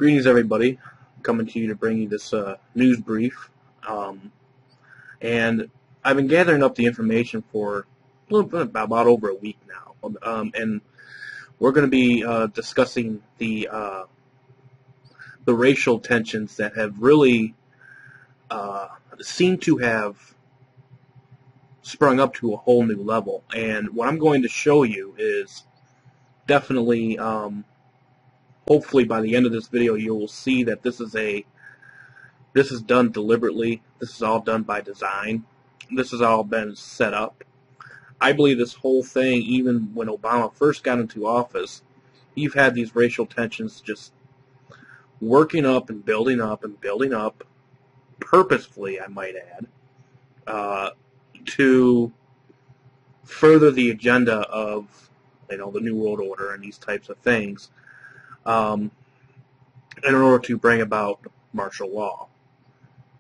Greetings, everybody. Coming to you to bring you this news brief. And I've been gathering up the information for a little bit, about over a week now. And we're going to be discussing the racial tensions that have really seemed to have sprung up to a whole new level. And what I'm going to show you is definitely, hopefully by the end of this video, you will see that this is done deliberately. This is all done by design. This has all been set up. I believe this whole thing, even when Obama first got into office, you've had these racial tensions just working up and building up and building up, purposefully, I might add, to further the agenda of, the New World Order and these types of things, in order to bring about martial law.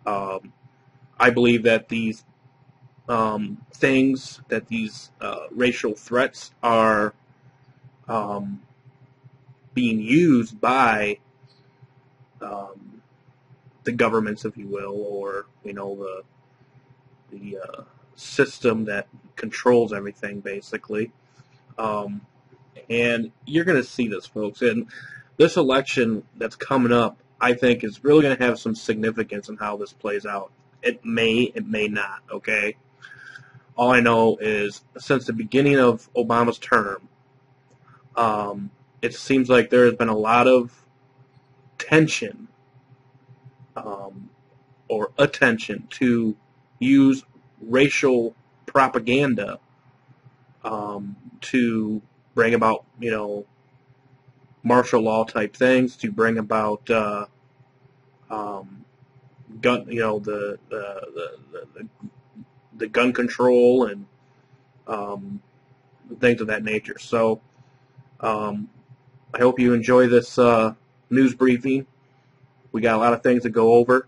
I believe that these things, that these racial threats are being used by the governments, if you will, or the system that controls everything, basically. And you're going to see this, folks. And this election that's coming up, I think, is really going to have some significance in how this plays out. It may not, okay? All I know is, since the beginning of Obama's term, it seems like there has been a lot of tension, or attention to use racial propaganda to bring about, martial law type things, to bring about gun, the gun control and things of that nature. So I hope you enjoy this news briefing. We got a lot of things to go over,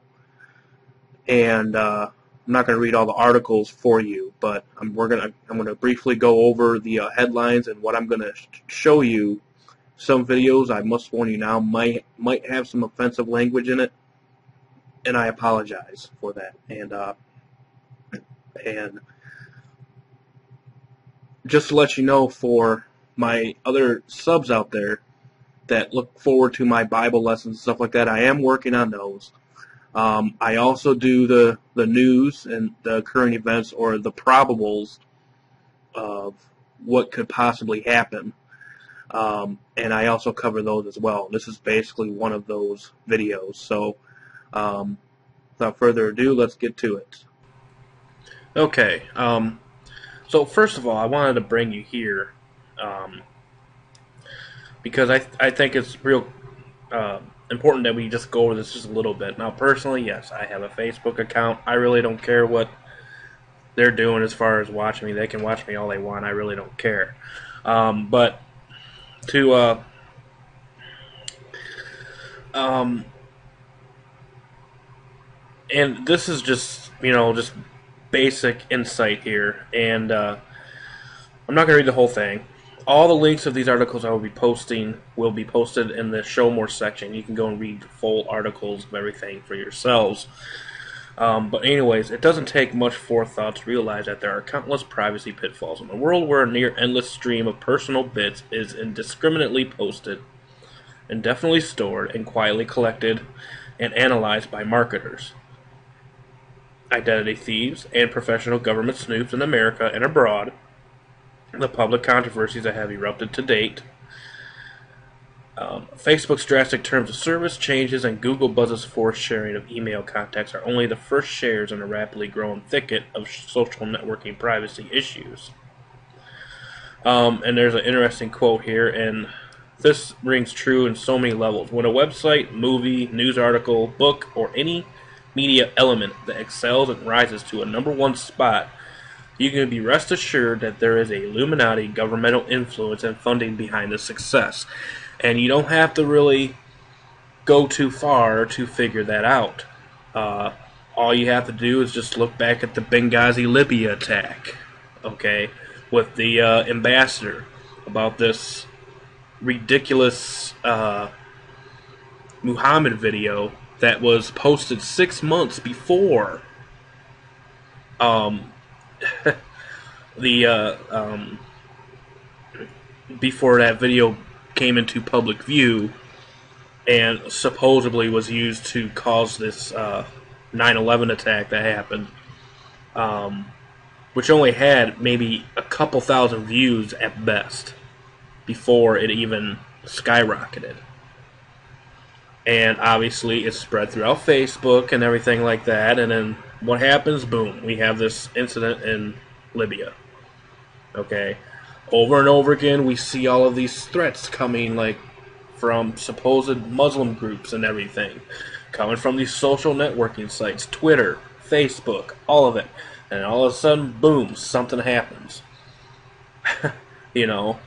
and I'm not going to read all the articles for you, but I'm going to briefly go over the headlines and what I'm going to show you. Some videos, I must warn you now, might have some offensive language in it, and I apologize for that. And just to let you know, for my other subs out there that look forward to my Bible lessons and stuff like that, I am working on those. I also do the news and the current events, or the probables of what could possibly happen. And I also cover those as well. This is basically one of those videos. So without further ado, let's get to it. Okay, so first of all, I wanted to bring you here because I think it's real important that we just go over this just a little bit. Now, personally, yes, I have a Facebook account. I really don't care what they're doing as far as watching me. They can watch me all they want. I really don't care. But to and this is just just basic insight here, and I'm not going to read the whole thing. All the links of these articles I will be posting will be posted in the Show More section. You can go and read full articles of everything for yourselves. But anyways, it doesn't take much forethought to realize that there are countless privacy pitfalls in a world where a near endless stream of personal bits is indiscriminately posted, indefinitely stored, and quietly collected and analyzed by marketers, identity thieves, and professional government snoops in America and abroad. The public controversies that have erupted to date, Facebook's drastic terms of service changes, and Google Buzz's forced sharing of email contacts are only the first shares in a rapidly growing thicket of social networking privacy issues. And there's an interesting quote here, and this rings true in so many levels. When a website, movie, news article, book, or any media element that excels and rises to a #1 spot, you can be rest assured that there is a Illuminati governmental influence and funding behind the success. And you don't have to really go too far to figure that out. All you have to do is just look back at the Benghazi, Libya attack, okay, with the ambassador, about this ridiculous Muhammad video that was posted 6 months before um, the before that video came into public view, and supposedly was used to cause this 9/11 attack that happened, which only had maybe a couple thousand views at best before it even skyrocketed. And obviously it spread throughout Facebook and everything like that, and then what happens? Boom, we have this incident in Libya. Okay, over and over again we see all of these threats coming, like from supposed Muslim groups and everything, coming from these social networking sites, Twitter, Facebook, all of it. And all of a sudden, boom, something happens. you know,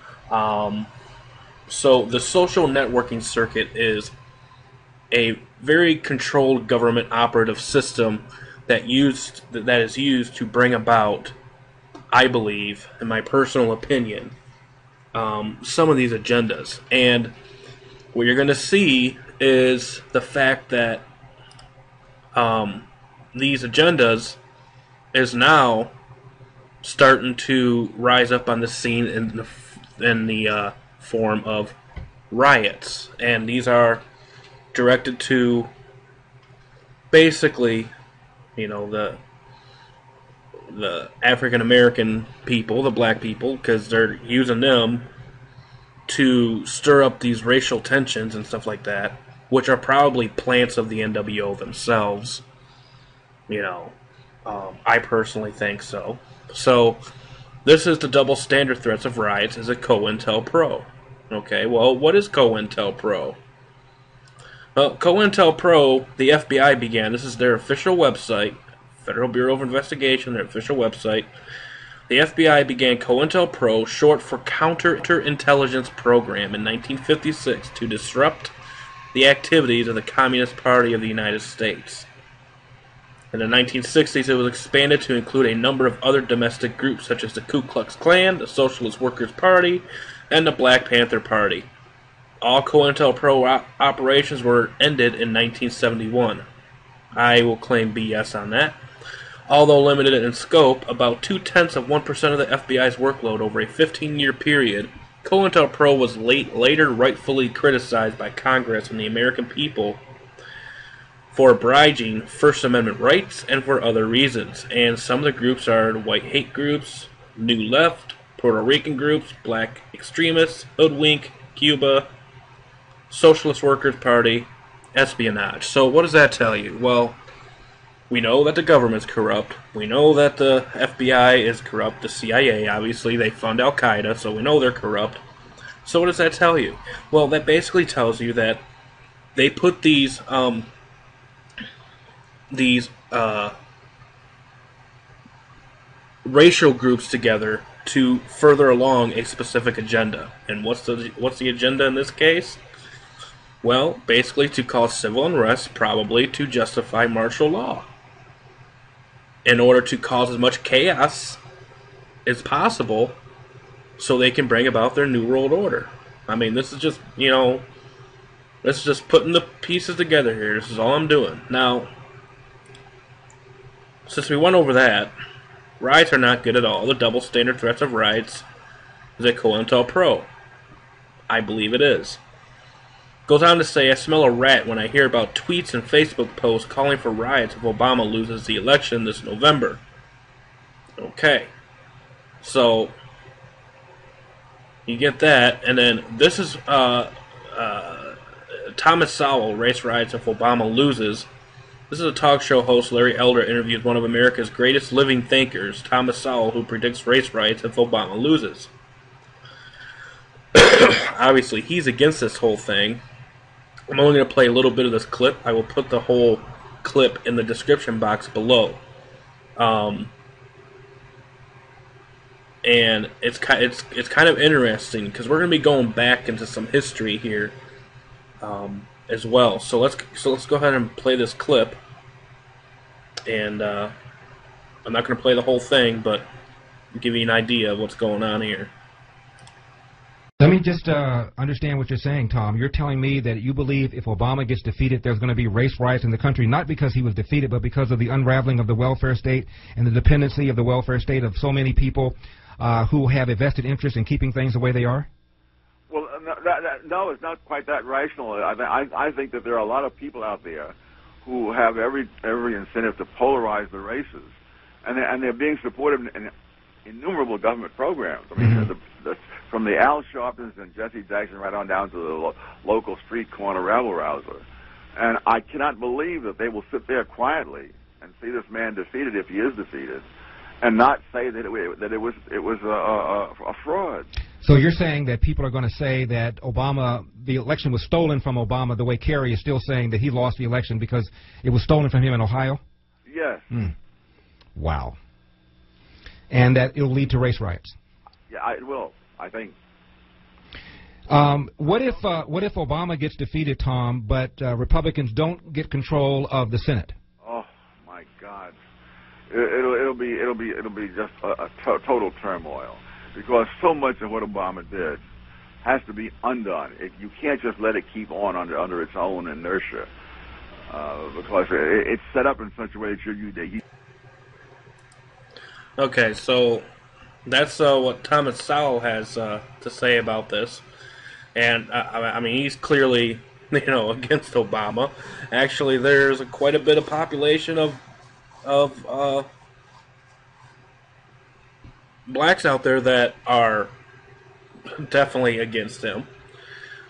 so the social networking circuit is a very controlled government operative system that is used to bring about, I believe, in my personal opinion, some of these agendas. And what you're going to see is the fact that these agendas is now starting to rise up on the scene in the form of riots. And these are directed to basically, the African American people, the black people, because they're using them to stir up these racial tensions and stuff like that, which are probably plants of the NWO themselves. I personally think so. So, this is the double standard threats of riots as a COINTELPRO. Okay, well, what is COINTELPRO? Well, COINTELPRO, the FBI began, this is their official website, Federal Bureau of Investigation, their official website. The FBI began COINTELPRO, short for Counterintelligence Program, in 1956 to disrupt the activities of the Communist Party of the United States. In the 1960s, it was expanded to include a number of other domestic groups, such as the Ku Klux Klan, the Socialist Workers' Party, and the Black Panther Party. All COINTELPRO operations were ended in 1971. I will claim BS on that. Although limited in scope, about 0.2% of the FBI's workload over a 15-year period, COINTELPRO was later rightfully criticized by Congress and the American people for abridging First Amendment rights and for other reasons. And some of the groups are white hate groups, New Left, Puerto Rican groups, black extremists, hoodwink, Cuba, Socialist Workers' Party, espionage. So what does that tell you? Well, we know that the government's corrupt. We know that the FBI is corrupt. The CIA, obviously, they fund Al-Qaeda, so we know they're corrupt. So what does that tell you? Well, that basically tells you that they put these racial groups together to further along a specific agenda. And what's the agenda in this case? Well, basically to cause civil unrest, probably to justify martial law, in order to cause as much chaos as possible so they can bring about their New World Order. I mean, this is just, this is just putting the pieces together here. This is all I'm doing. Now, since we went over that, riots are not good at all. The double standard threats of riots is a COINTELPRO. I believe it is. Goes on to say, I smell a rat when I hear about tweets and Facebook posts calling for riots if Obama loses the election this November. Okay. So, you get that, and then this is Thomas Sowell, race riots if Obama loses. This is a talk show host, Larry Elder, interviews one of America's greatest living thinkers, Thomas Sowell, who predicts race riots if Obama loses. Obviously, he's against this whole thing. I'm only going to play a little bit of this clip. I will put the whole clip in the description box below. And it's kind of interesting because we're going to be going back into some history here as well. So let's go ahead and play this clip. And I'm not going to play the whole thing, but give you an idea of what's going on here. Let me me just understand what you're saying, Tom. You're telling me that you believe if Obama gets defeated, there's going to be race riots in the country, not because he was defeated, but because of the unraveling of the welfare state and the dependency of the welfare state of so many people who have a vested interest in keeping things the way they are? Well, no, it's not quite that rational. I think that there are a lot of people out there who have every incentive to polarize the races, and they're being supported in innumerable government programs. I mean, from the Al Sharptons and Jesse Jackson right on down to the local street corner rabble-rouser. And I cannot believe that they will sit there quietly and see this man defeated, if he is defeated, and not say that it was a fraud. So you're saying that people are going to say that the election was stolen from Obama, the way Kerry is still saying that he lost the election because it was stolen from him in Ohio? Yes. Wow. And that it'll lead to race riots? Yeah, it will, I think. What if Obama gets defeated, Tom, but Republicans don't get control of the Senate? Oh my God, it'll be just a total turmoil, because so much of what Obama did has to be undone. You can't just let it keep on under its own inertia, because it's set up in such a way that Okay, so that's what Thomas Sowell has to say about this. And, I mean, he's clearly, against Obama. Actually, there's quite a bit of population of blacks out there that are definitely against him.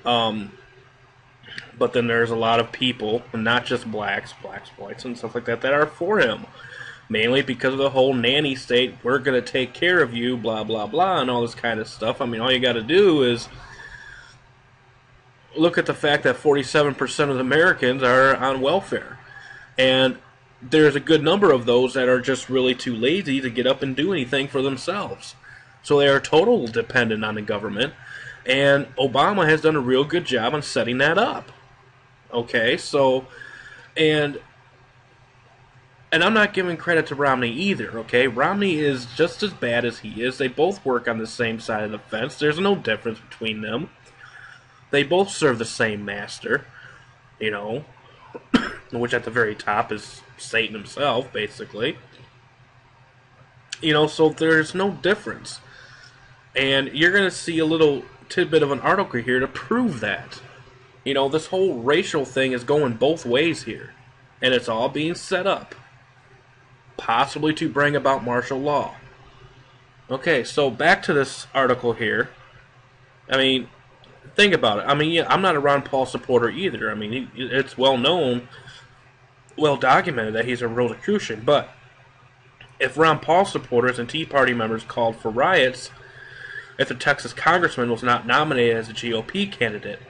But then there's a lot of people, and not just blacks, whites, and stuff like that are for him. Mainly because of the whole nanny state, we're going to take care of you, blah, blah, blah, and all this kind of stuff. I mean, all you got to do is look at the fact that 47% of the Americans are on welfare. And there's a good number of those that are just really too lazy to get up and do anything for themselves. So they are totally dependent on the government. And Obama has done a real good job on setting that up. Okay, so, and I'm not giving credit to Romney either, okay? Romney is just as bad as he is. They both work on the same side of the fence. There's no difference between them. They both serve the same master, which at the very top is Satan himself, basically. So there's no difference. And you're going to see a little tidbit of an article here to prove that. This whole racial thing is going both ways here. And it's all being set up, possibly to bring about martial law. Okay, so back to this article here. I mean, think about it. I mean, I'm not a Ron Paul supporter either. I mean, it's well known, well documented that he's a Rosicrucian. But if Ron Paul supporters and Tea Party members called for riots if the Texas congressman was not nominated as a GOP candidate,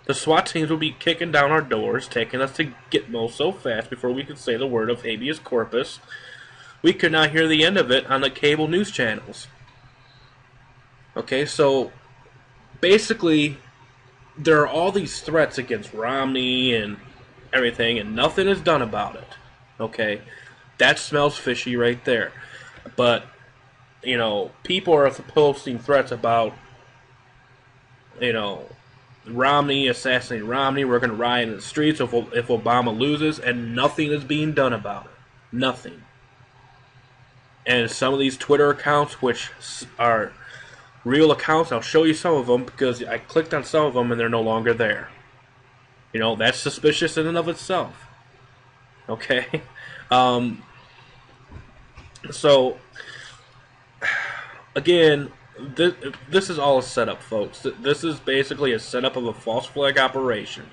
the SWAT teams would be kicking down our doors, taking us to Gitmo so fast before we could say the word of habeas corpus, we could not hear the end of it on the cable news channels. Okay, so basically, there are all these threats against Romney and everything, and nothing is done about it. Okay, that smells fishy right there. But, people are posting threats about, Romney, assassinating Romney, we're going to riot in the streets if Obama loses, and nothing is being done about it. Nothing. And some of these Twitter accounts, which are real accounts, I'll show you some of them, because I clicked on some of them and they're no longer there. That's suspicious in and of itself. Okay? So, again, this is all a setup, folks. This is basically a setup of a false flag operation.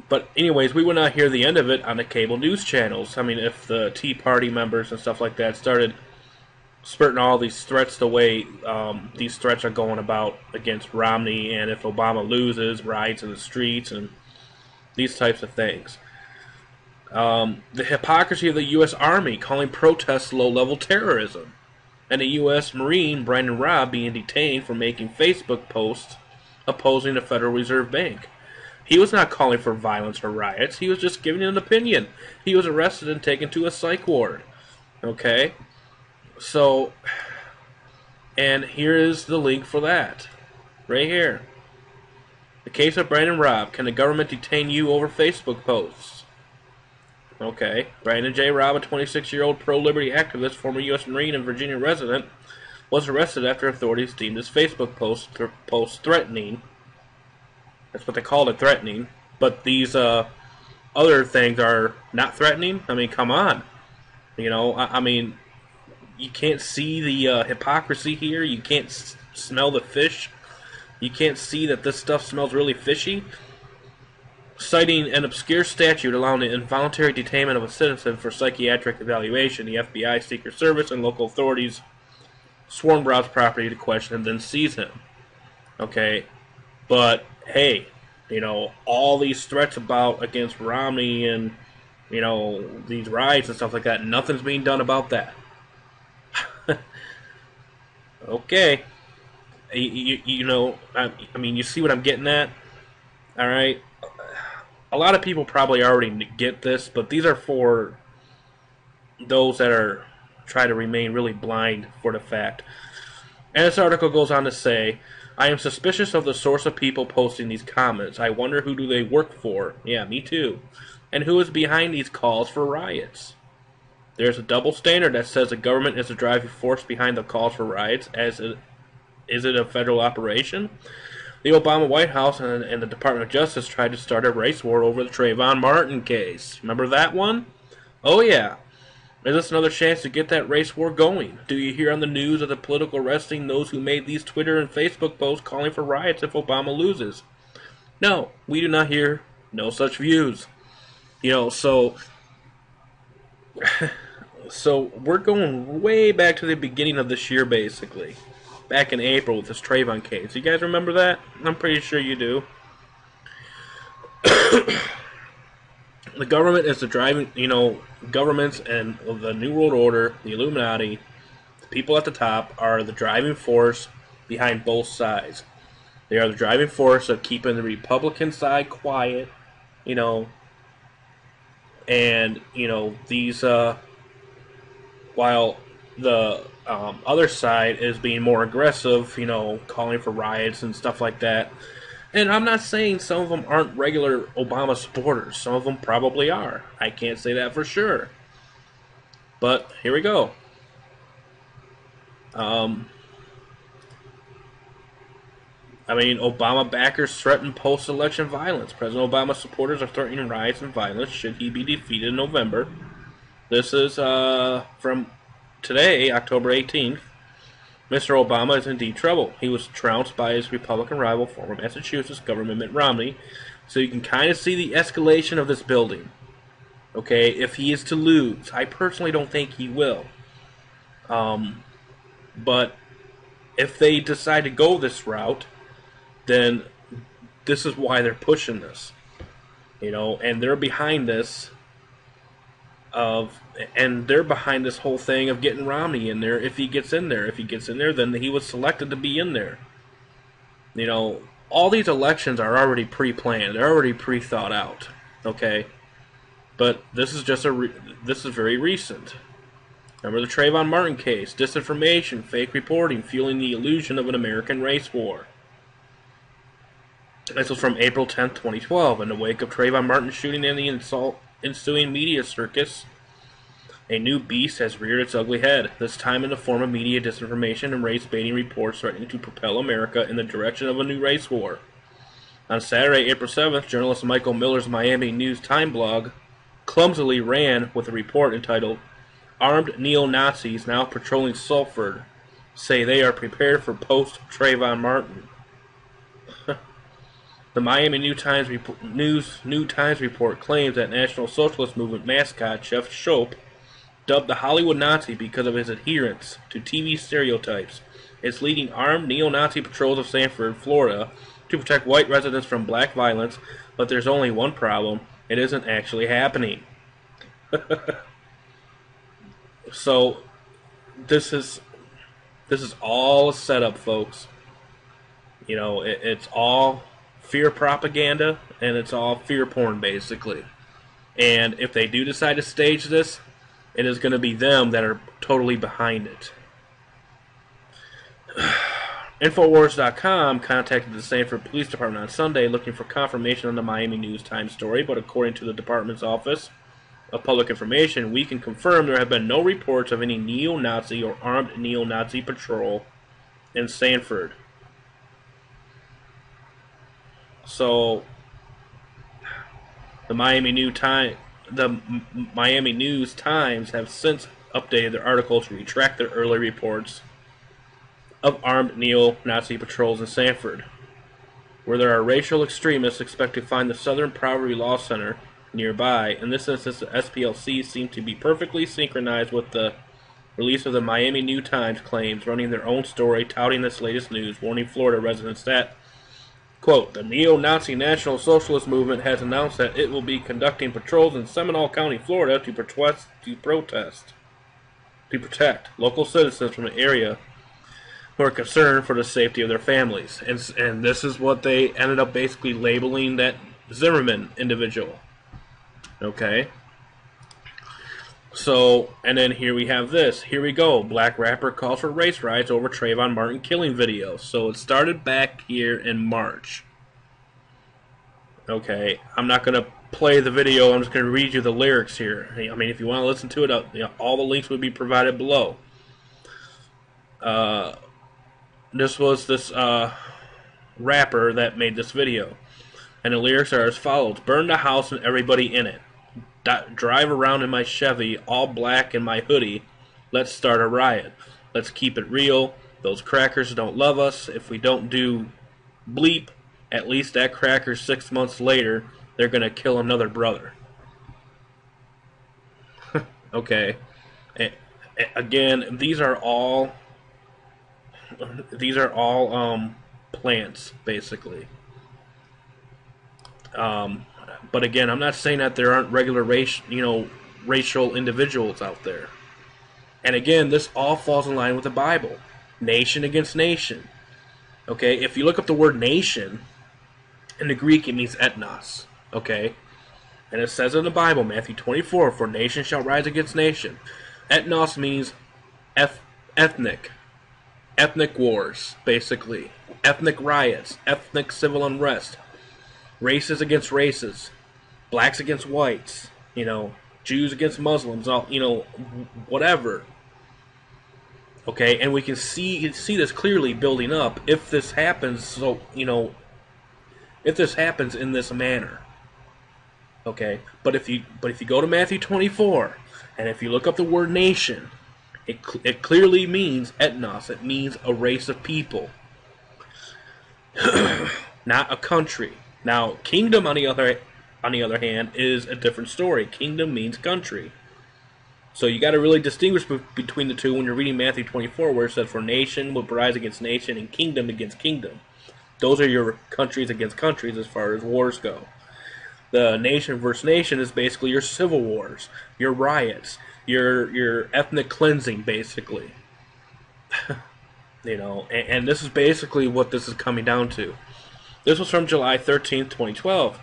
But anyways, we would not hear the end of it on the cable news channels. I mean, if the Tea Party members and stuff like that started spurting all these threats the way these threats are going about against Romney, and if Obama loses, riots in the streets, and these types of things. The hypocrisy of the U.S. Army calling protests low-level terrorism, and a U.S. Marine, Brandon Robb, being detained for making Facebook posts opposing the Federal Reserve Bank. He was not calling for violence or riots. He was just giving an opinion. He was arrested and taken to a psych ward. Okay? So, And here is the link for that. Right here. The case of Brandon Robb. Can the government detain you over Facebook posts? Okay. Brandon J. Robb, a 26-year-old pro-liberty activist, former U.S. Marine and Virginia resident, was arrested after authorities deemed his Facebook post threatening. That's what they called it, threatening. But these other things are not threatening. I mean, come on. You know, I mean, you can't see the hypocrisy here. You can't smell the fish. You can't see that this stuff smells really fishy. Citing an obscure statute allowing the involuntary detainment of a citizen for psychiatric evaluation, the FBI, Secret Service, and local authorities swarmed Robb's property to question and then seize him. Okay, but hey, you know, all these threats against Romney and, you know, these riots and stuff like that, nothing's being done about that. Okay. You know, I mean, you see what I'm getting at? Alright? A lot of people probably already get this, but these are for those that are trying to remain really blind for the fact. And this article goes on to say, I am suspicious of the source of people posting these comments. I wonder who do they work for? Yeah, me too. And who is behind these calls for riots? There's a double standard that says the government is the driving force behind the calls for riots. Is it a federal operation? The Obama White House and the Department of Justice tried to start a race war over the Trayvon Martin case. Remember that one? Oh yeah. Is this another chance to get that race war going? Do you hear on the news of the political arresting those who made these Twitter and Facebook posts calling for riots if Obama loses? No, we do not hear no such views. You know, so we're going way back to the beginning of this year, basically. Back in April with this Trayvon case. You guys remember that? I'm pretty sure you do. The government is the driving, you know, governments and the New World Order, the Illuminati, the people at the top are the driving force behind both sides. They are the driving force of keeping the Republican side quiet, you know, and, you know, these, while the other side is being more aggressive, you know, calling for riots and stuff like that. And I'm not saying some of them aren't regular Obama supporters. Some of them probably are. I can't say that for sure. But here we go. I mean, Obama backers threaten post-election violence. President Obama's supporters are threatening riots and violence should he be defeated in November. This is from today, October 18th. Mr. Obama is in deep trouble. He was trounced by his Republican rival, former Massachusetts Governor Mitt Romney. So you can kind of see the escalation of this building. Okay, if he is to lose. I personally don't think he will. But if they decide to go this route, then this is why they're pushing this. You know, and they're behind this and they're behind this whole thing of getting Romney in there if he gets in there. If he gets in there, then he was selected to be in there. You know, all these elections are already pre-planned. They're already pre-thought out. Okay? But this is just this is very recent. Remember the Trayvon Martin case, disinformation, fake reporting, fueling the illusion of an American race war. This was from April 10th, 2012. In the wake of Trayvon Martin's shooting and the ensuing media circus, a new beast has reared its ugly head, this time in the form of media disinformation and race-baiting reports threatening to propel America in the direction of a new race war. On Saturday, April 7th, journalist Michael Miller's Miami News Time blog clumsily ran with a report entitled, Armed Neo-Nazis Now Patrolling Salford Say They Are Prepared for Post-Trayvon Martin. The Miami New Times report claims that National Socialist Movement mascot Jeff Schoep, dubbed the Hollywood Nazi because of his adherence to TV stereotypes, is leading armed neo-Nazi patrols of Sanford, Florida, to protect white residents from black violence, but there's only one problem: it isn't actually happening. So, this is all a setup, folks. You know, it's all fear propaganda, and it's all fear porn, basically. And if they do decide to stage this, it is going to be them that are totally behind it. Infowars.com contacted the Sanford Police Department on Sunday looking for confirmation on the Miami News-Times story, but according to the department's Office of Public Information, we can confirm there have been no reports of any neo-Nazi or armed neo-Nazi patrol in Sanford. So, the Miami News-Times have since updated their article to retract their early reports of armed neo-Nazi patrols in Sanford. Where there are racial extremists, expect to find the Southern Poverty Law Center nearby. In this instance, the SPLC seemed to be perfectly synchronized with the release of the Miami News-Times claims, running their own story, touting this latest news, warning Florida residents that, quote, the neo-Nazi National Socialist Movement has announced that it will be conducting patrols in Seminole County, Florida to protect local citizens from the area who are concerned for the safety of their families. And this is what they ended up basically labeling that Zimmerman individual. Okay? So, and then here we have this. Here we go. Black rapper calls for race riots over Trayvon Martin killing video. So it started back here in March. Okay, I'm not going to play the video. I'm just going to read you the lyrics here. I mean, if you want to listen to it, all the links would be provided below. This was this rapper that made this video. And the lyrics are as follows. Burn the house and everybody in it. Drive around in my Chevy, all black in my hoodie. Let's start a riot. Let's keep it real. Those crackers don't love us. If we don't do bleep, at least that cracker 6 months later, they're going to kill another brother. Okay. Again, these are all plants, basically. But again, I'm not saying that there aren't regular racial individuals out there. And again, this all falls in line with the Bible. Nation against nation. Okay, if you look up the word nation, in the Greek it means ethnos. Okay? And it says in the Bible, Matthew 24, for nation shall rise against nation. Ethnos means ethnic. Ethnic wars, basically. Ethnic riots. Ethnic civil unrest. Races against races. Blacks against whites. Jews against Muslims. Whatever. Okay, and we can see this clearly building up if this happens. So if this happens in this manner. Okay, but if you go to Matthew 24 and if you look up the word nation, it clearly means ethnos. It means a race of people, not a country. Now, kingdom on the other hand is a different story. Kingdom means country. So you got to really distinguish between the two when you're reading Matthew 24, where it says, for nation will rise against nation and kingdom against kingdom. Those are your countries against countries as far as wars go. The nation versus nation is basically your civil wars, your riots, your ethnic cleansing, basically. And this is basically what this is coming down to. This was from July 13th, 2012.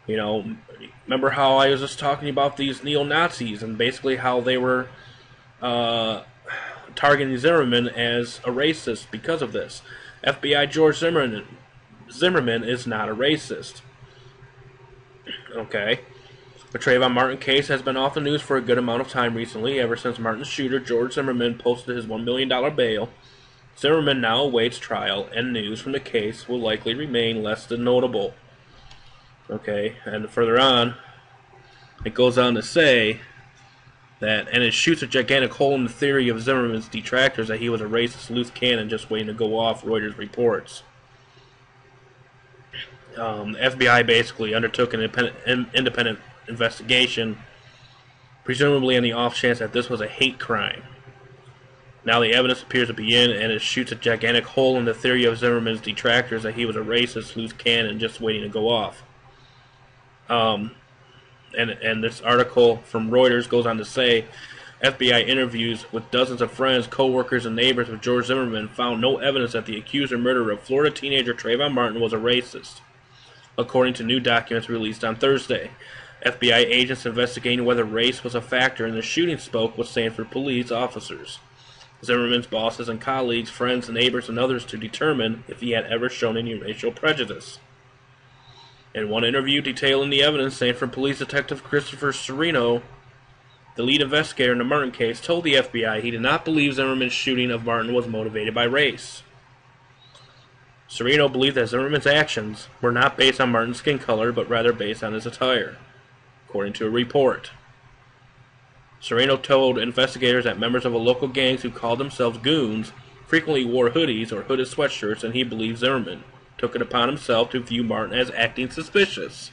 Remember how I was just talking about these neo-Nazis and basically how they were targeting Zimmerman as a racist because of this. FBI George Zimmerman is not a racist. Okay. The Trayvon Martin case has been off the news for a good amount of time recently. Ever since Martin's shooter, George Zimmerman, posted his $1 million bail. Zimmerman now awaits trial, and news from the case will likely remain less than notable. Okay, and further on, it goes on to say that, and it shoots a gigantic hole in the theory of Zimmerman's detractors that he was a racist loose cannon just waiting to go off, Reuters reports. The FBI basically undertook an independent investigation, presumably on the off chance that this was a hate crime. Now the evidence appears to be in, and it shoots a gigantic hole in the theory of Zimmerman's detractors that he was a racist loose cannon just waiting to go off. And this article from Reuters goes on to say, FBI interviews with dozens of friends, co-workers, and neighbors of George Zimmerman found no evidence that the accused or murderer of Florida teenager Trayvon Martin was a racist, according to new documents released on Thursday. FBI agents investigating whether race was a factor in the shooting spoke with Sanford police officers. Zimmerman's bosses and colleagues, friends, neighbors, and others to determine if he had ever shown any racial prejudice. In one interview detailing the evidence, Sanford Police Detective Christopher Serino, the lead investigator in the Martin case, told the FBI he did not believe Zimmerman's shooting of Martin was motivated by race. Serino believed that Zimmerman's actions were not based on Martin's skin color, but rather based on his attire, according to a report. Serino told investigators that members of a local gang who called themselves goons frequently wore hoodies or hooded sweatshirts, and he believed Zimmerman took it upon himself to view Martin as acting suspicious.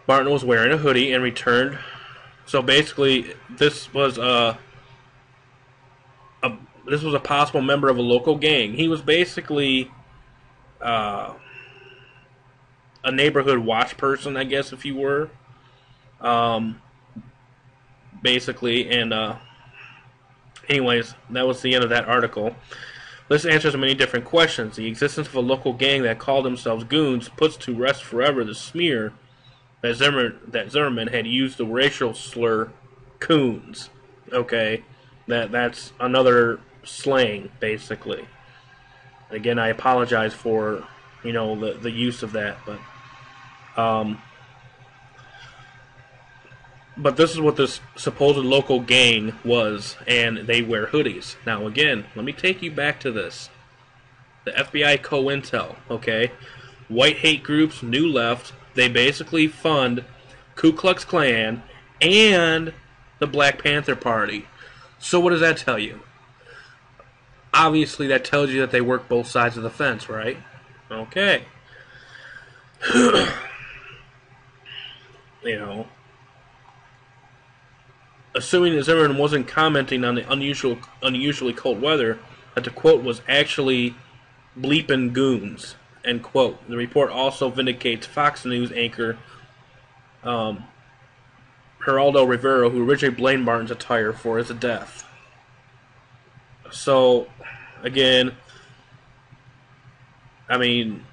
Martin was wearing a hoodie and returned. So basically, this was a possible member of a local gang. He was basically a neighborhood watch person, I guess, if you were. Basically, and anyways, that was the end of that article. This answers many different questions. The existence of a local gang that called themselves goons puts to rest forever the smear that Zimmerman had used the racial slur coons. Okay, that's another slang, basically. Again, I apologize for the use of that, but this is what this supposed local gang was, and they wear hoodies. Now, again, let me take you back to this. The FBI COINTEL, okay? White hate groups, New Left, they basically fund Ku Klux Klan and the Black Panther Party. So what does that tell you? Obviously, that tells you that they work both sides of the fence, right? Okay. Assuming that Zimmerman wasn't commenting on the unusually cold weather, that the quote was actually bleepin' goons, end quote. The report also vindicates Fox News anchor Geraldo Rivera, who originally blamed Martin's attire for his death. So, again, I mean,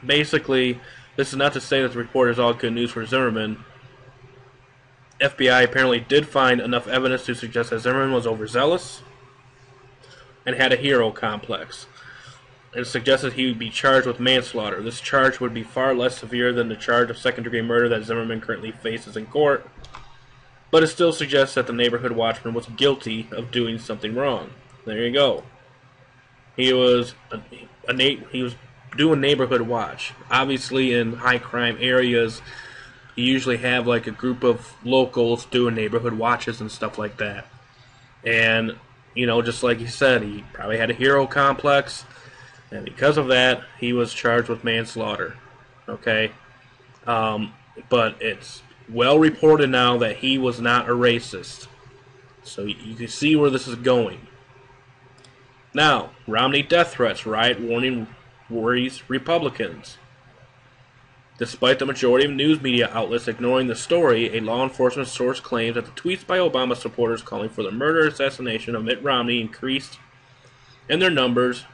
basically, this is not to say that the report is all good news for Zimmerman. FBI apparently did find enough evidence to suggest that Zimmerman was overzealous and had a hero complex. It suggested he would be charged with manslaughter. This charge would be far less severe than the charge of second-degree murder that Zimmerman currently faces in court, but it still suggests that the neighborhood watchman was guilty of doing something wrong. There you go. He was doing neighborhood watch. Obviously, in high-crime areas, you usually have like a group of locals doing neighborhood watches and stuff like that. And, just like he said, he probably had a hero complex, and because of that, he was charged with manslaughter. Okay? But it's well reported now that he was not a racist. So you can see where this is going. Now, Romney death threats, riot warning worries Republicans. Despite the majority of news media outlets ignoring the story, a law enforcement source claims that the tweets by Obama supporters calling for the murder and assassination of Mitt Romney increased in their numbers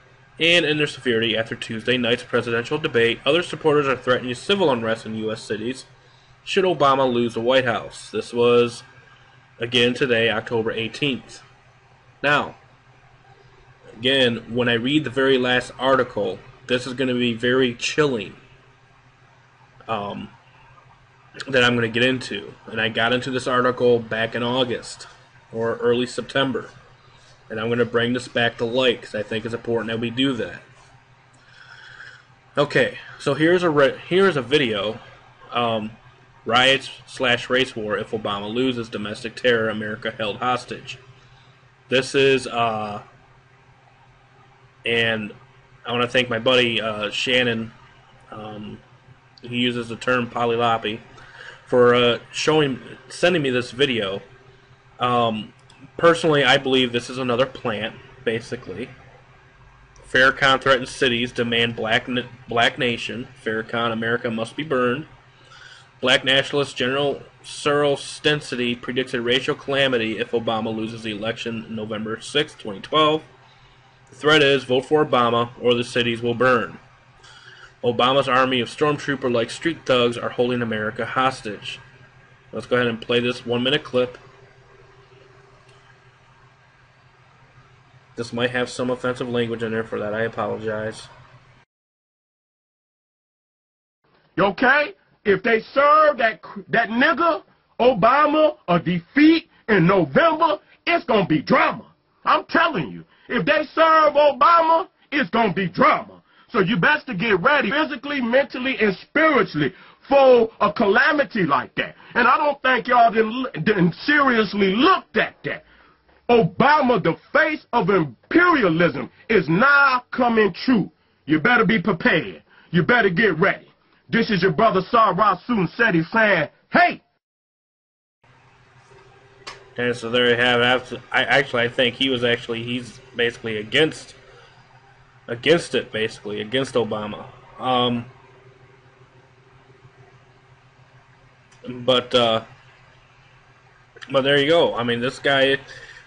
and in their severity after Tuesday night's presidential debate. Other supporters are threatening civil unrest in U.S. cities should Obama lose the White House. This was, again, today, October 18th. Now, again, when I read the very last article, this is going to be very chilling. That I'm going to get into. And I got into this article back in August or early September. And I'm going to bring this back to light because I think it's important that we do that. Okay, so here's a video. Riots/race war if Obama loses, domestic terror, America held hostage. This is, and I want to thank my buddy Shannon. He uses the term polyloppy for sending me this video. Personally, I believe this is another plant, basically. Farrakhan threatens cities, demand black nation. Farrakhan, America must be burned. Black nationalist General Cyril Stensity predicted racial calamity if Obama loses the election November 6, 2012. The threat is, vote for Obama or the cities will burn. Obama's army of stormtrooper-like street thugs are holding America hostage. Let's go ahead and play this 1-minute clip. This might have some offensive language in there. For that, I apologize. Okay? If they serve that nigga Obama a defeat in November, it's gonna be drama. I'm telling you. If they serve Obama, it's gonna be drama. So you best to get ready physically, mentally, and spiritually for a calamity like that. And I don't think y'all didn't seriously looked at that. Obama, the face of imperialism, is now coming true. You better be prepared. You better get ready. This is your brother Sarah Seti saying, hey! And so there you have it. I think he's basically against it, basically, against Obama. But there you go. I mean, this guy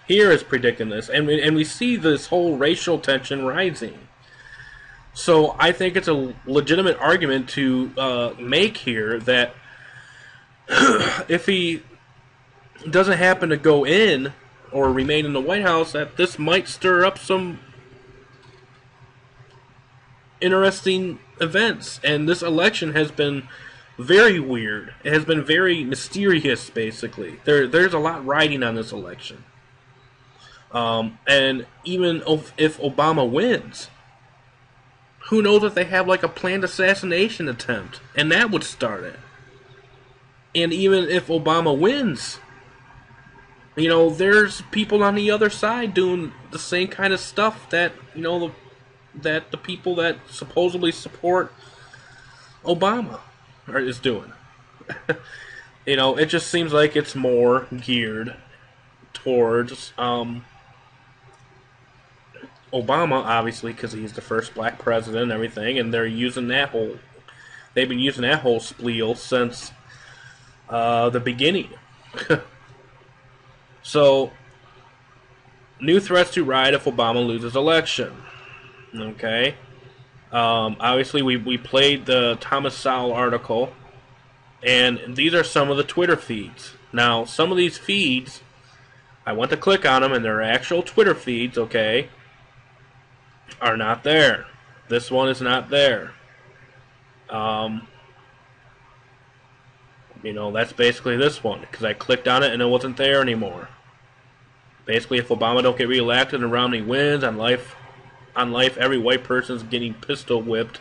here is predicting this, and we see this whole racial tension rising. So I think it's a legitimate argument to make here that if he doesn't happen to go in or remain in the White House, that this might stir up some interesting events. And this election has been very weird. It has been very mysterious, basically. There's a lot riding on this election. And even if Obama wins, who knows if they have like a planned assassination attempt, and that would start it. And even if Obama wins, you know, there's people on the other side doing the same kind of stuff that, you know, that the people that supposedly support Obama is doing. You know, it just seems like it's more geared towards Obama, obviously, because he's the first black president and everything, and they've been using that whole spiel since the beginning. So, new threats to riot if Obama loses election. Okay. Obviously, we played the Thomas Sowell article, and these are some of the Twitter feeds. Now, some of these feeds, I went to click on them, and they're actual Twitter feeds, okay, are not there. This one is not there. You know, that's basically this one, because I clicked on it and it wasn't there anymore. Basically, if Obama don't get reelected and Romney wins, on life, every white person's getting pistol whipped,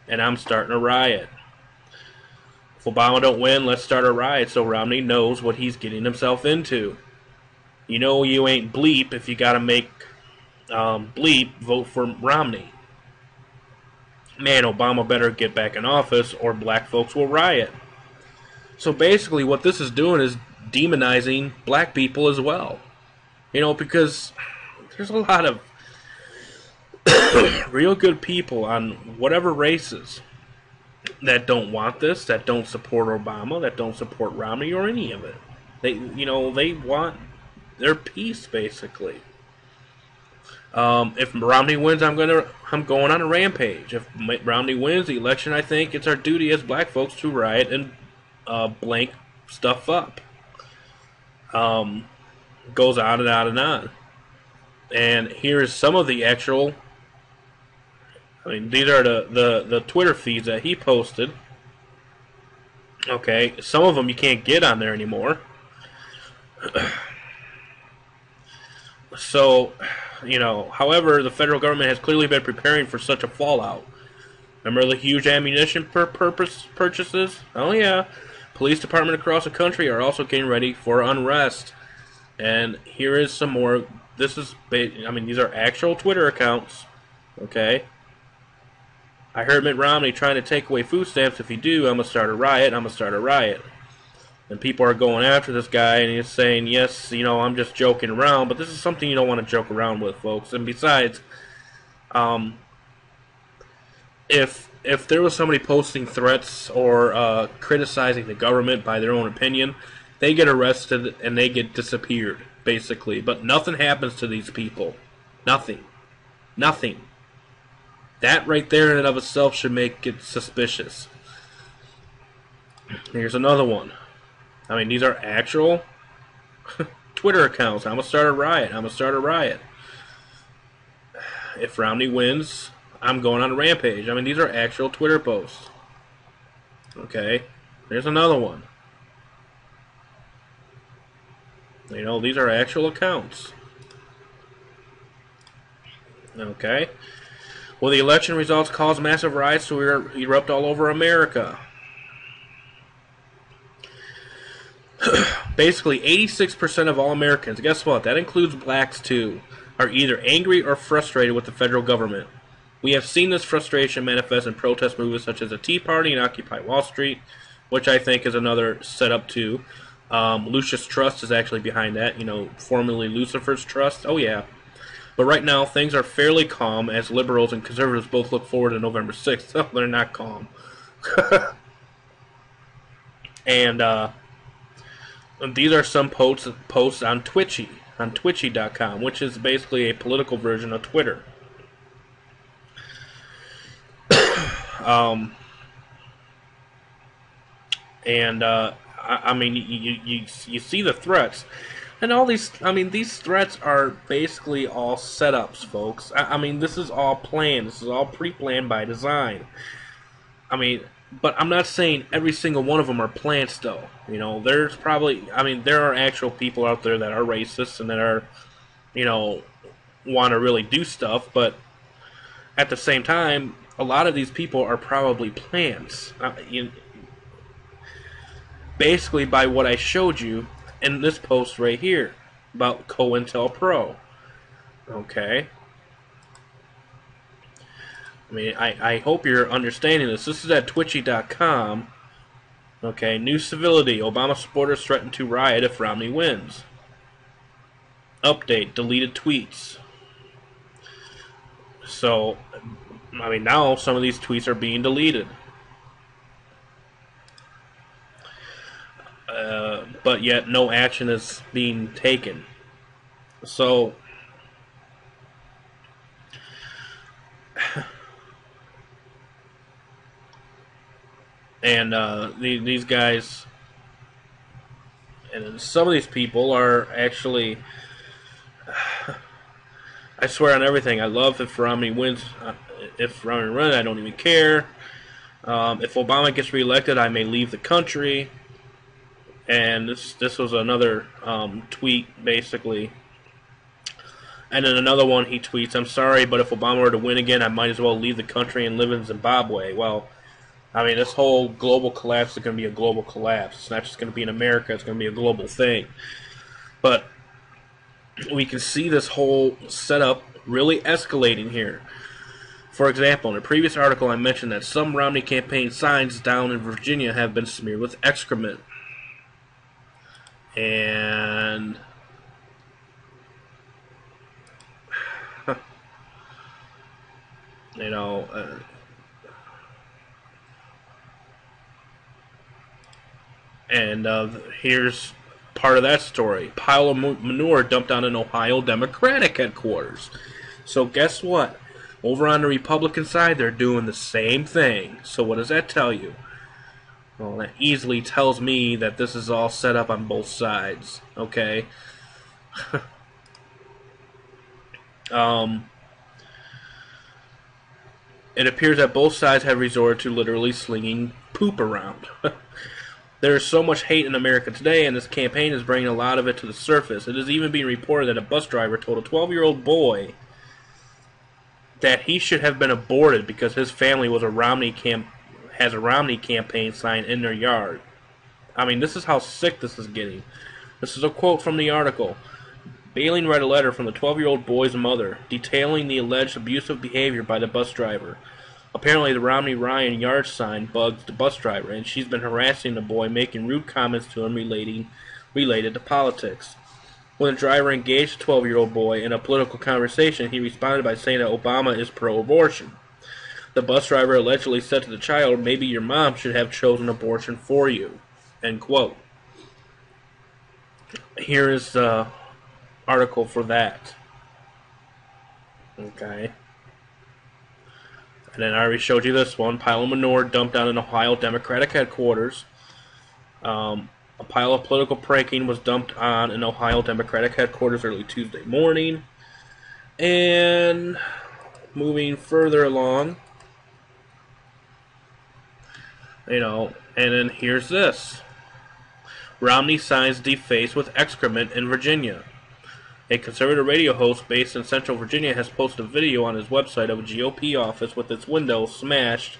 and I'm starting a riot. If Obama don't win, let's start a riot so Romney knows what he's getting himself into. You know you ain't bleep if you gotta make bleep vote for Romney. Man, Obama better get back in office or black folks will riot. So basically what this is doing is demonizing black people as well. You know, because there's a lot of real good people on whatever races that don't want this, that don't support Obama, that don't support Romney or any of it. They want their peace, basically. If Romney wins, I'm going on a rampage. If Romney wins the election, I think it's our duty as black folks to riot and blank stuff up. Goes on and on and on. And here's some of the actual, I mean, these are the Twitter feeds that he posted. Okay, some of them you can't get on there anymore. So, you know, however, the federal government has clearly been preparing for such a fallout. Remember the huge ammunition purchases? Oh yeah. Police departments across the country are also getting ready for unrest. And here is some more. These are actual Twitter accounts. Okay. I heard Mitt Romney trying to take away food stamps. If you do, I'm going to start a riot. I'm going to start a riot. And people are going after this guy, and he's saying, yes, you know, I'm just joking around. But this is something you don't want to joke around with, folks. And besides, if there was somebody posting threats or criticizing the government by their own opinion, they get arrested and they get disappeared, basically. But nothing happens to these people. Nothing. Nothing. That right there in and of itself should make it suspicious. Here's another one. I mean, these are actual Twitter accounts. I'm going to start a riot. I'm going to start a riot. if Romney wins, I'm going on a rampage. I mean, these are actual Twitter posts. Okay, there's another one. You know, these are actual accounts. Okay. Will the election results cause massive riots to erupt all over America? Basically, 86% of all Americans, guess what? That includes blacks too, are either angry or frustrated with the federal government. We have seen this frustration manifest in protest movements such as the Tea Party and Occupy Wall Street, which I think is another setup too. Lucius Trust is actually behind that, you know, formerly Lucifer's Trust. Oh yeah. But right now, things are fairly calm as liberals and conservatives both look forward to November 6th. Oh, they're not calm. And these are some posts on Twitchy, on Twitchy.com, which is basically a political version of Twitter. I mean, you see the threats. And all these, I mean, these threats are basically all setups, folks. I mean, this is all planned. This is all pre-planned by design. I mean, but I'm not saying every single one of them are plants, though. You know, there's probably, I mean, there are actual people out there that are racist and that are, you know, want to really do stuff. But at the same time, a lot of these people are probably plants. Basically, by what I showed you in this post right here about COINTELPRO. Okay. I mean, I hope you're understanding this. This is at Twitchy.com. Okay, new civility. Obama supporters threaten to riot if Romney wins. Update, deleted tweets. So, I mean, now some of these tweets are being deleted. But yet no action is being taken. So, and these guys, and some of these people are actually, I swear on everything, I love if Romney wins. If Romney runs, I don't even care. If Obama gets reelected, I may leave the country. And this was another tweet, basically. And then another one, he tweets, I'm sorry, but if Obama were to win again, I might as well leave the country and live in Zimbabwe. Well, I mean, this whole global collapse is going to be a global collapse. It's not just going to be in America, it's going to be a global thing. But we can see this whole setup really escalating here. For example, in a previous article, I mentioned that some Romney campaign signs down in Virginia have been smeared with excrement. And you know, here's part of that story. Pile of manure dumped on an Ohio Democratic headquarters. So guess what? Over on the Republican side, they're doing the same thing. So what does that tell you? Well, that easily tells me that this is all set up on both sides. Okay? It appears that both sides have resorted to literally slinging poop around. There is so much hate in America today, and this campaign is bringing a lot of it to the surface. It is even being reported that a bus driver told a 12-year-old boy that he should have been aborted because his family was has a Romney campaign sign in their yard. I mean, this is how sick this is getting. This is a quote from the article. Bailing read a letter from the 12-year-old boy's mother detailing the alleged abusive behavior by the bus driver. Apparently, the Romney Ryan yard sign bugs the bus driver, and she's been harassing the boy, making rude comments to him related to politics. When the driver engaged the 12-year-old boy in a political conversation, he responded by saying that Obama is pro-abortion. The bus driver allegedly said to the child, maybe your mom should have chosen abortion for you. End quote. Here is the article for that. Okay. And then I already showed you this one. Pile of manure dumped on an Ohio Democratic headquarters. A pile of political pranking was dumped on an Ohio Democratic headquarters early Tuesday morning. And moving further along, and then here's this. Romney signs defaced with excrement in Virginia. A conservative radio host based in Central Virginia has posted a video on his website of a GOP office with its window smashed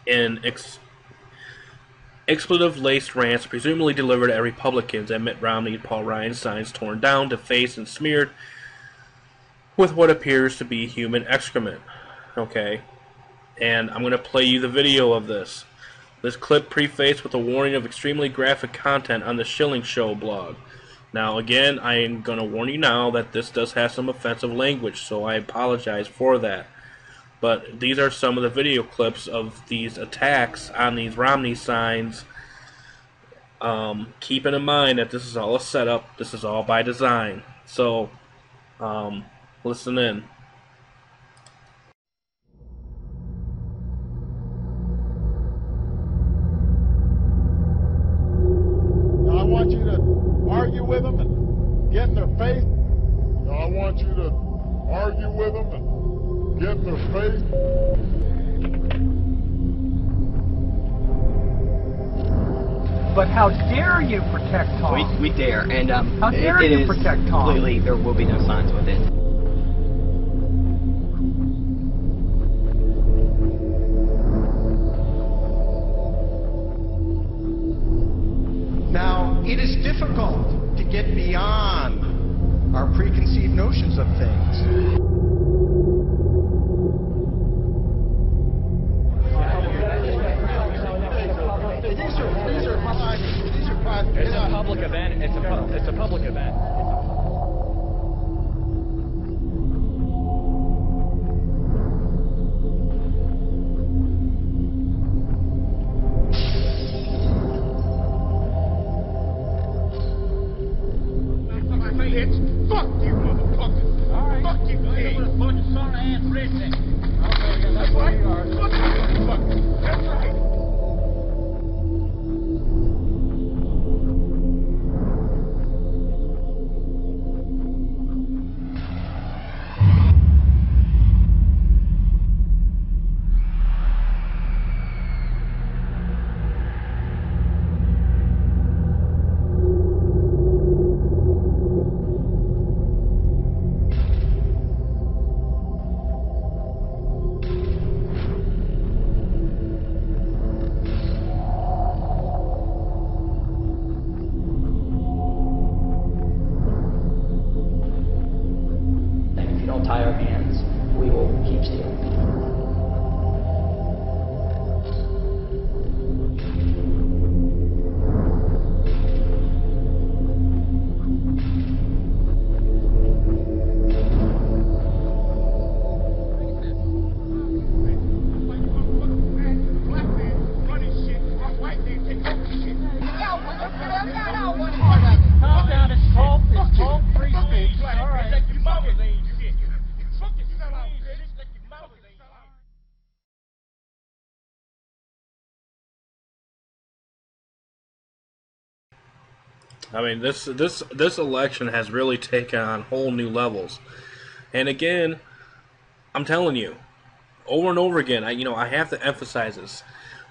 and expletive-laced rants presumably delivered at Republicans and Mitt Romney and Paul Ryan signs torn down, defaced, and smeared with what appears to be human excrement. Okay? And I'm going to play you the video of this. This clip prefaced with a warning of extremely graphic content on the Schilling Show blog. Now, again, I am going to warn you now that this does have some offensive language, so I apologize for that. But these are some of the video clips of these attacks on these Romney signs. Keeping in mind that this is all a setup, this is all by design. So, listen in. Now I want you to argue with them and get in their face. Now I want you to argue with them and get in their face. But how dare you protect Tom? We dare, and how dare you protect Tom? Completely, there will be no signs with it. Now, it is difficult to get beyond our preconceived notions of things. It's a public event. It's a public event. Fuck you, motherfucker. All right. Fuck you, pig. A bunch of sorry-ass rednecks. Okay, that's right. Fuck you, motherfucker. That's right. Tie our hands, we will keep stealing. Calm down. It's called free speech. All right. I mean, this election has really taken on whole new levels. And again, I'm telling you, over and over again, I have to emphasize this.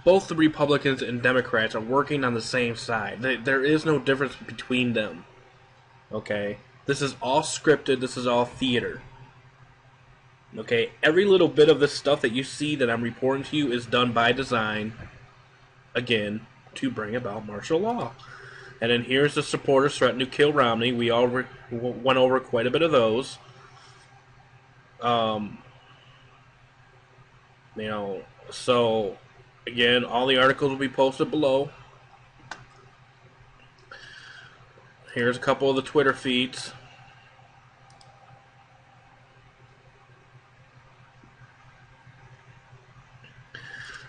Both the Republicans and Democrats are working on the same side. There is no difference between them. Okay? This is all scripted. This is all theater. Okay? Every little bit of this stuff that you see that I'm reporting to you is done by design, again, to bring about martial law. And then here's the supporters threatening to kill Romney. We all went over quite a bit of those. So, again, all the articles will be posted below. Here's a couple of the Twitter feeds.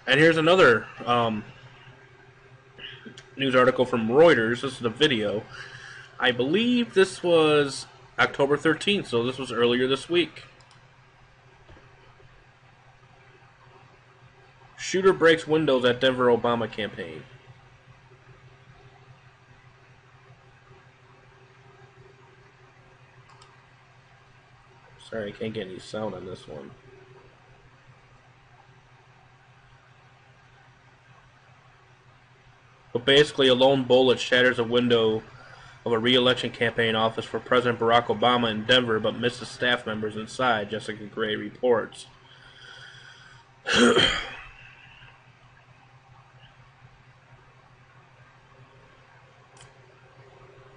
And here's another news article from Reuters. This is the video. I believe this was October 13th, so this was earlier this week. Shooter breaks windows at Denver Obama campaign. Sorry, I can't get any sound on this one. But basically, a lone bullet shatters a window of a re-election campaign office for President Barack Obama in Denver, but misses staff members inside, Jessica Gray reports.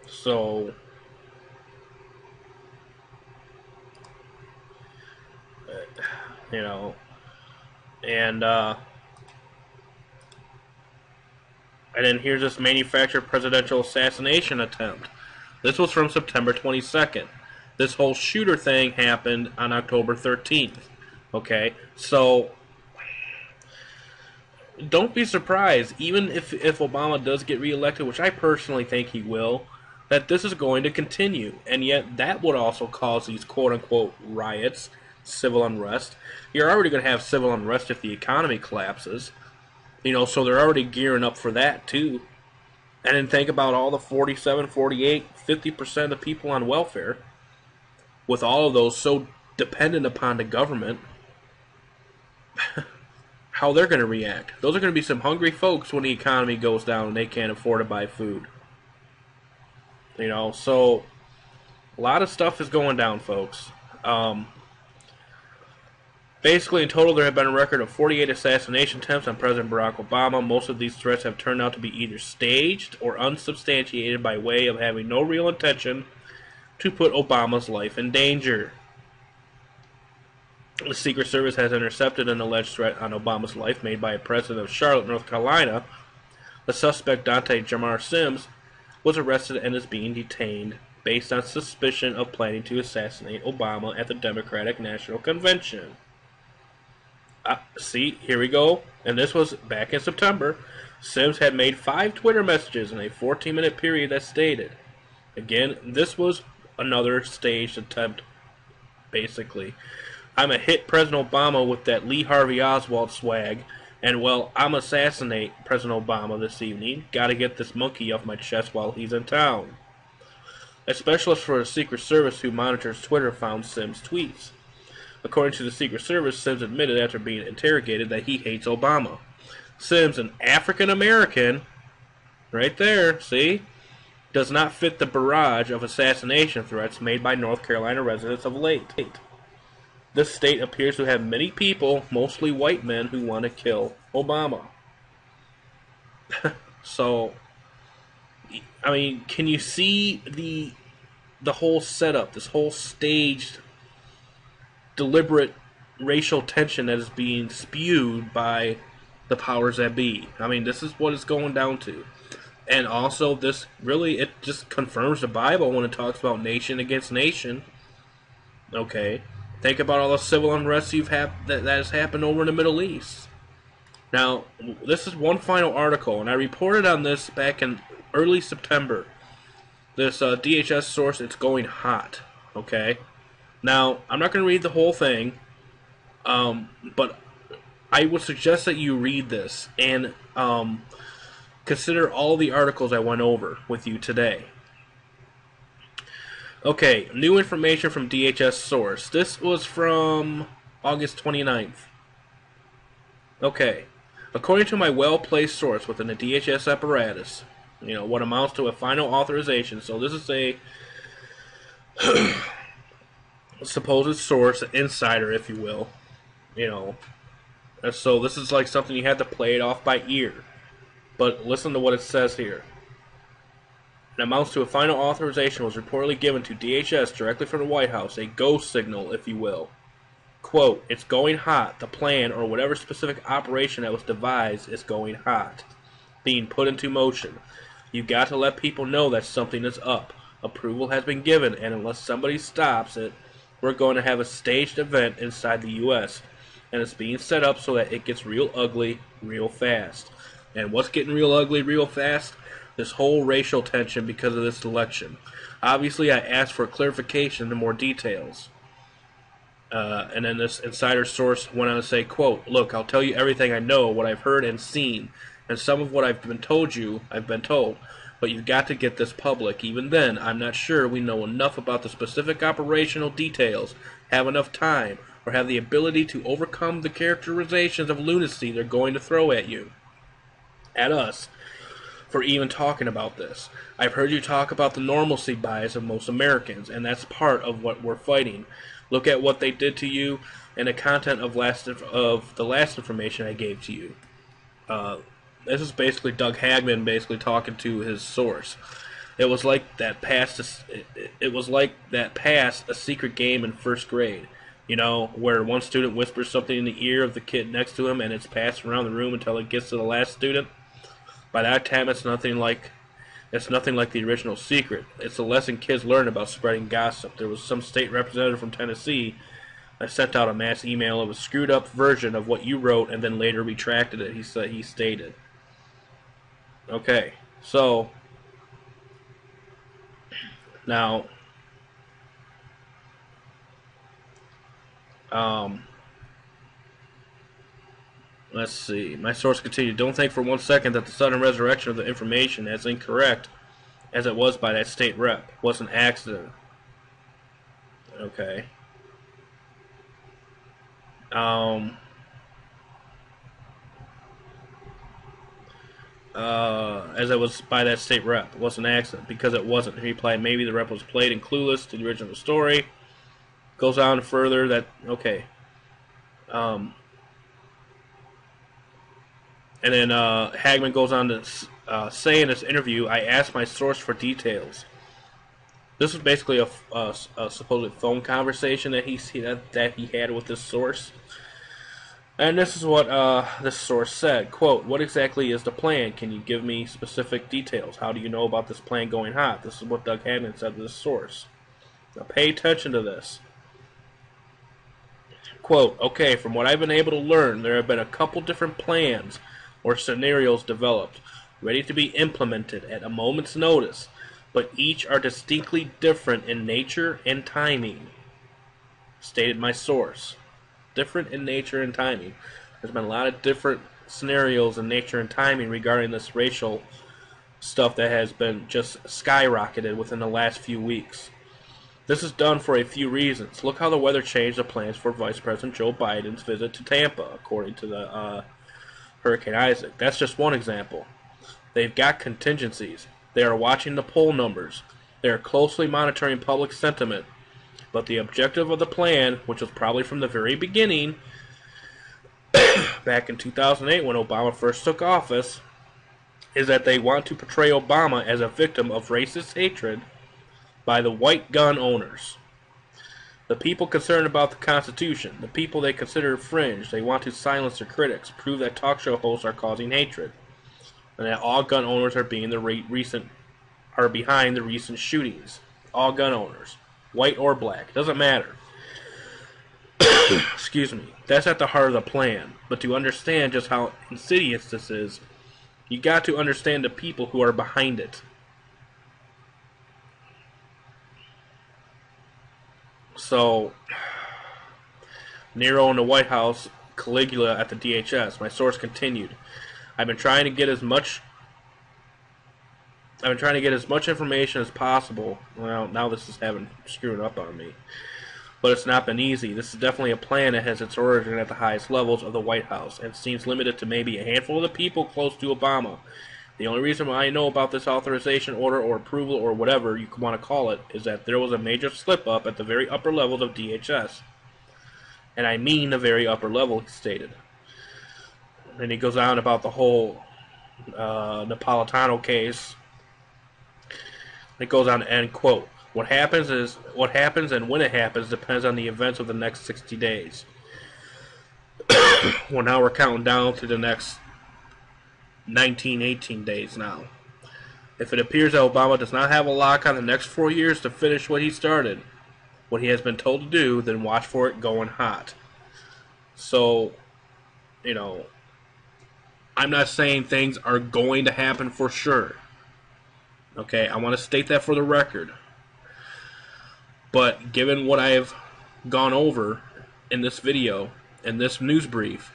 So, you know, and then here's this manufactured presidential assassination attempt. This was from September 22nd. This whole shooter thing happened on October 13th. Okay, so don't be surprised, even if Obama does get reelected, which I personally think he will, that this is going to continue. And yet that would also cause these quote-unquote riots, civil unrest. You're already going to have civil unrest if the economy collapses. You know, so they're already gearing up for that, too. And then think about all the 47, 48, 50% of the people on welfare, with all of those so dependent upon the government, how they're going to react. Those are going to be some hungry folks when the economy goes down and they can't afford to buy food. You know, so a lot of stuff is going down, folks. Basically, in total, there have been a record of 48 assassination attempts on President Barack Obama. Most of these threats have turned out to be either staged or unsubstantiated by way of having no real intention to put Obama's life in danger. The Secret Service has intercepted an alleged threat on Obama's life made by a president of Charlotte, North Carolina. The suspect, Dante Jamar Sims, was arrested and is being detained based on suspicion of planning to assassinate Obama at the Democratic National Convention. See, here we go. And this was back in September. Sims had made 5 Twitter messages in a 14-minute period that stated, again, this was another staged attempt, basically. I'm a hit President Obama with that Lee Harvey Oswald swag, and well, I'm assassinate President Obama this evening. Gotta get this monkey off my chest while he's in town. A specialist for the Secret Service who monitors Twitter found Sims' tweets. According to the Secret Service, Sims admitted after being interrogated that he hates Obama. Sims, an African American, right there, see, does not fit the barrage of assassination threats made by North Carolina residents of late. This state appears to have many people, mostly white men, who want to kill Obama. So, I mean, can you see the whole setup, this whole staged, deliberate racial tension that is being spewed by the powers that be? I mean, this is what it's going down to. And also, this really, it just confirms the Bible when it talks about nation against nation. Okay? Think about all the civil unrest that has happened over in the Middle East. Now, this is one final article, and I reported on this back in early September. This DHS source, it's going hot. Okay? Now, I'm not going to read the whole thing, but I would suggest that you read this and consider all the articles I went over with you today. Okay, new information from DHS source. This was from August 29th. Okay, according to my well-placed source within the DHS apparatus, you know, what amounts to a final authorization. So this is a supposed source, an insider, if you will. You know, and so this is like something you have to play it off by ear. But listen to what it says here. It amounts to a final authorization was reportedly given to DHS directly from the White House, a go signal, if you will. Quote, it's going hot. The plan or whatever specific operation that was devised is going hot. Being put into motion. You got to let people know that something is up. Approval has been given, and unless somebody stops it, we're going to have a staged event inside the U.S. And it's being set up so that it gets real ugly real fast. And what's getting real ugly real fast? This whole racial tension because of this election. Obviously, I asked for clarification and more details. And then this insider source went on to say, quote, look, I'll tell you everything I know, what I've heard and seen, and some of what I've been told. But you've got to get this public. Even then, I'm not sure we know enough about the specific operational details, have enough time, or have the ability to overcome the characterizations of lunacy they're going to throw at you. At us. For even talking about this. I've heard you talk about the normalcy bias of most Americans, and that's part of what we're fighting. Look at what they did to you and the content of the last information I gave to you. This is basically Doug Hagman basically talking to his source. It was like that passed a secret game in first grade. You know, where one student whispers something in the ear of the kid next to him and it's passed around the room until it gets to the last student. By that time, it's nothing like the original secret. It's a lesson kids learn about spreading gossip. There was some state representative from Tennessee that sent out a mass email of a screwed up version of what you wrote and then later retracted it. He stated. Okay, so now let's see. My source continued, don't think for 1 second that the sudden resurrection of the information, as incorrect as it was by that state rep, was an accident. Okay. As it was by that state rep, it was an accident, because it wasn't. He replied, maybe the rep was played and clueless to the original story. Goes on further that, okay. And then Hagman goes on to say in this interview, I asked my source for details. This was basically a supposed phone conversation that he had with this source. And this is what this source said. Quote, what exactly is the plan? Can you give me specific details? How do you know about this plan going hot? This is what Doug Hagman said to this source. Now pay attention to this. Quote, okay, from what I've been able to learn, there have been a couple different plans or scenarios developed, ready to be implemented at a moment's notice, but each are distinctly different in nature and timing, stated my source. Different in nature and timing. There's been a lot of different scenarios in nature and timing regarding this racial stuff that has been just skyrocketed within the last few weeks. This is done for a few reasons. Look how the weather changed the plans for Vice President Joe Biden's visit to Tampa, according to the Hurricane Isaac. That's just one example. They've got contingencies. They are watching the poll numbers. They are closely monitoring public sentiment. But the objective of the plan, which was probably from the very beginning, back in 2008 when Obama first took office, is that they want to portray Obama as a victim of racist hatred by the white gun owners. The people concerned about the Constitution, the people they consider fringe, they want to silence their critics, prove that talk show hosts are causing hatred, and that all gun owners are behind the recent shootings. All gun owners, white or black, doesn't matter. Excuse me. That's at the heart of the plan. But to understand just how insidious this is, you got to understand the people who are behind it. So, Nero in the White House, Caligula at the DHS. My source continued. I've been trying to get as much information as possible. Well, now this is screwing up on me. But it's not been easy. This is definitely a plan that has its origin at the highest levels of the White House, and seems limited to maybe a handful of the people close to Obama. The only reason why I know about this authorization order or approval or whatever you want to call it is that there was a major slip-up at the very upper levels of DHS. And I mean the very upper level, he stated. And he goes on about the whole Napolitano case. It goes on to end, quote, what happens and when it happens depends on the events of the next 60 days. Well, now we're counting down to the next 18 days now. If it appears that Obama does not have a lock on the next 4 years to finish what he started, what he has been told to do, then watch for it going hot. So, you know, I'm not saying things are going to happen for sure. Okay, I want to state that for the record. But given what I have gone over in this video, in this news brief,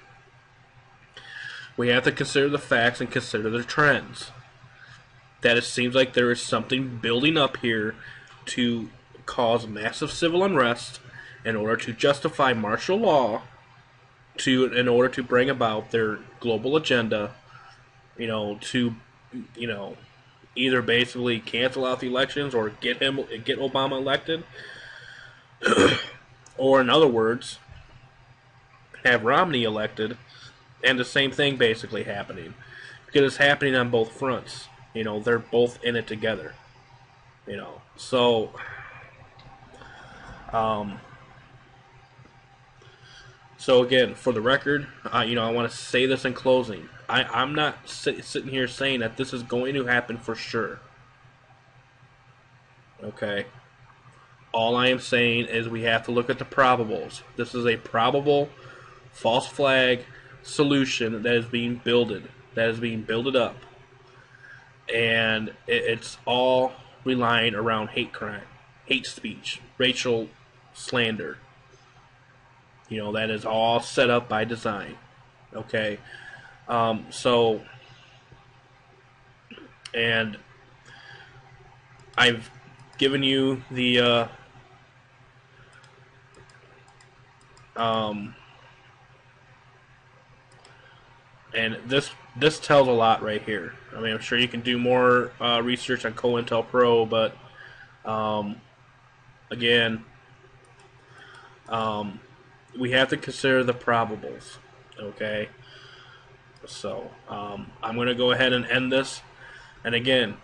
we have to consider the facts and consider the trends. that it seems like there is something building up here to cause massive civil unrest in order to justify martial law, in order to bring about their global agenda, to, either basically cancel out the elections or get Obama elected, or in other words, have Romney elected, and the same thing basically happening. Because it's happening on both fronts. They're both in it together. So, so again, for the record, I want to say this in closing. I'm not sitting here saying that this is going to happen for sure. Okay? All I am saying is we have to look at the probables. This is a probable false flag solution that is being builded, up. And it's all relying around hate crime, hate speech, racial slander. That is all set up by design. Okay? And I've given you the, and this tells a lot right here. I mean, I'm sure you can do more research on COINTELPRO, but again, we have to consider the probables. Okay, so I'm going to go ahead and end this. And again,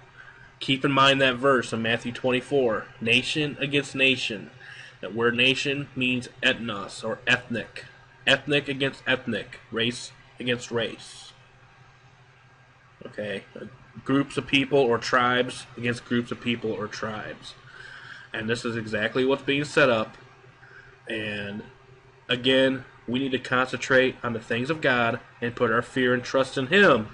keep in mind that verse in Matthew 24, nation against nation. That word nation means ethnos, or ethnic. Ethnic against ethnic. Race against race. Okay? Groups of people or tribes against groups of people or tribes. And this is exactly what's being set up. And again, we need to concentrate on the things of God and put our fear and trust in Him.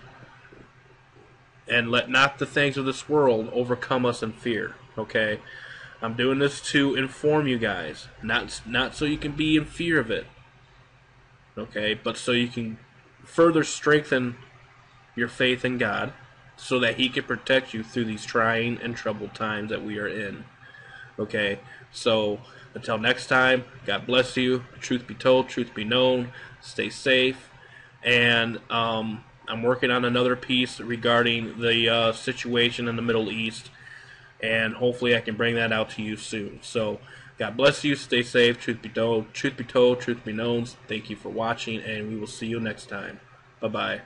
And let not the things of this world overcome us in fear. Okay? I'm doing this to inform you guys. Not so you can be in fear of it. Okay? But so you can further strengthen your faith in God, so that He can protect you through these trying and troubled times that we are in. Okay? So, until next time, God bless you. Truth be told, truth be known. Stay safe. And I'm working on another piece regarding the situation in the Middle East. And hopefully I can bring that out to you soon. So, God bless you. Stay safe. Truth be told, truth be known. Thank you for watching, and we will see you next time. Bye-bye.